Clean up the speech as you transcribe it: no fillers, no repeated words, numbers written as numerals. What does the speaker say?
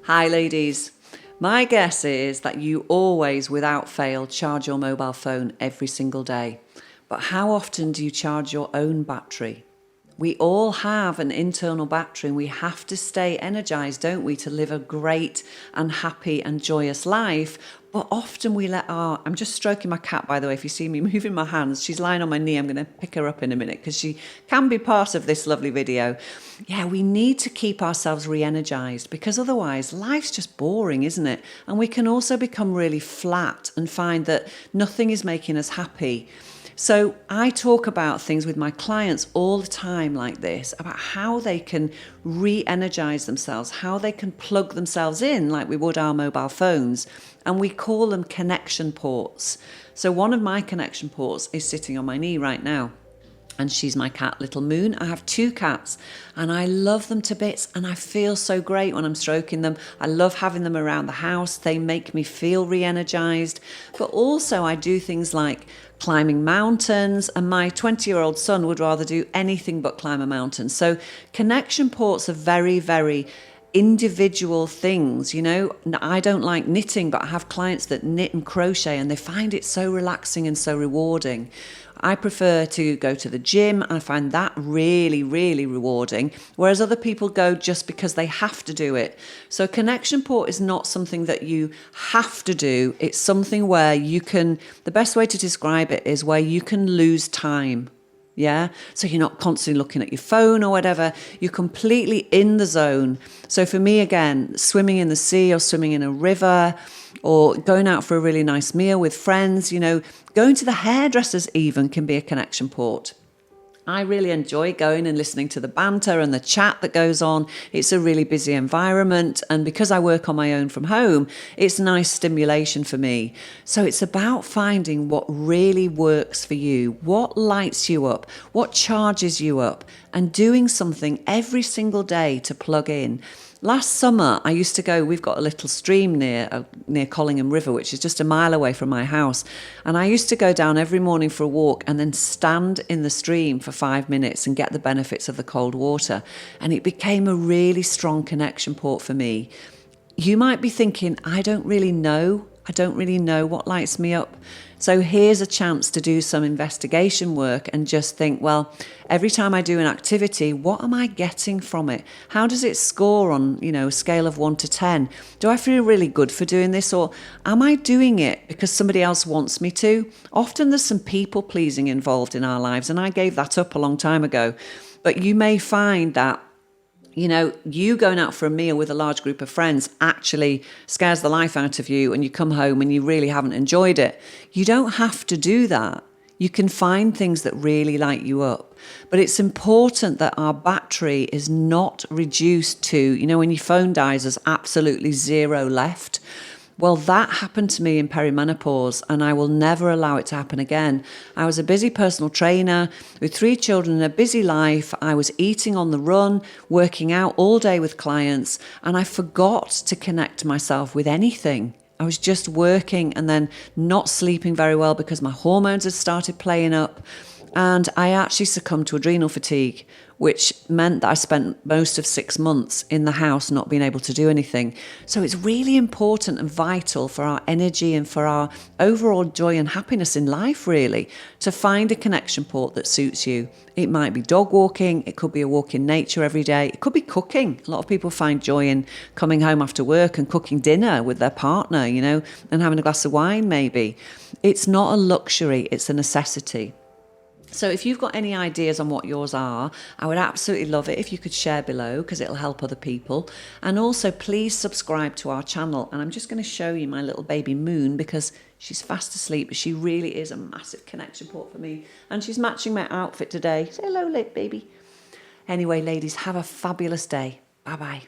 Hi ladies. My guess is that you always, without fail, charge your mobile phone every single day. But how often do you charge your own battery? We all have an internal battery and we have to stay energized, don't we, to live a great and happy and joyous life. But often we let I'm just stroking my cat, by the way, if you see me moving my hands. She's lying on my knee. I'm going to pick her up in a minute because she can be part of this lovely video. Yeah, we need to keep ourselves re-energized because otherwise life's just boring, isn't it? And we can also become really flat and find that nothing is making us happy. So I talk about things with my clients all the time like this, about how they can re-energize themselves, how they can plug themselves in like we would our mobile phones. And we call them connection ports. So one of my connection ports is sitting on my knee right now. And she's my cat, Little Moon. I have 2 cats and I love them to bits and I feel so great when I'm stroking them. I love having them around the house. They make me feel re-energized. But also I do things like climbing mountains, and my 20-year-old son would rather do anything but climb a mountain. So connection ports are very, very individual things. You know, I don't like knitting, but I have clients that knit and crochet and they find it so relaxing and so rewarding. I prefer to go to the gym. I find that really, really rewarding, whereas other people go just because they have to do it. So connection port is not something that you have to do. It's something where you can, the best way to describe it is where you can lose time. Yeah. So you're not constantly looking at your phone or whatever. You're completely in the zone. So for me, again, swimming in the sea or swimming in a river or going out for a really nice meal with friends, you know, going to the hairdressers even can be a connection port. I really enjoy going and listening to the banter and the chat that goes on. It's a really busy environment. And because I work on my own from home, it's nice stimulation for me. So it's about finding what really works for you, what lights you up, what charges you up, and doing something every single day to plug in. Last summer, I used to go, we've got a little stream near Collingham River, which is just a mile away from my house. And I used to go down every morning for a walk and then stand in the stream for 5 minutes and get the benefits of the cold water. And it became a really strong connection port for me. You might be thinking, I don't really know what lights me up. So here's a chance to do some investigation work and just think, well, every time I do an activity, what am I getting from it? How does it score on, a scale of 1 to 10? Do I feel really good for doing this, or am I doing it because somebody else wants me to? Often there's some people pleasing involved in our lives, and I gave that up a long time ago. But you may find that you going out for a meal with a large group of friends actually scares the life out of you and you come home and you really haven't enjoyed it. You don't have to do that. You can find things that really light you up. But it's important that our battery is not reduced to, when your phone dies, there's absolutely 0 left. Well, that happened to me in perimenopause, and I will never allow it to happen again. I was a busy personal trainer with 3 children and a busy life. I was eating on the run, working out all day with clients, and I forgot to connect myself with anything. I was just working and then not sleeping very well because my hormones had started playing up. And I actually succumbed to adrenal fatigue, which meant that I spent most of 6 months in the house not being able to do anything. So it's really important and vital for our energy and for our overall joy and happiness in life, really, to find a connection port that suits you. It might be dog walking. It could be a walk in nature every day. It could be cooking. A lot of people find joy in coming home after work and cooking dinner with their partner, and having a glass of wine maybe. It's not a luxury. It's a necessity. So if you've got any ideas on what yours are, I would absolutely love it if you could share below because it'll help other people. And also please subscribe to our channel. And I'm just going to show you my little baby Moon because she's fast asleep, but she really is a massive connection port for me. And she's matching my outfit today. Say hello, baby. Anyway, ladies, have a fabulous day. Bye-bye.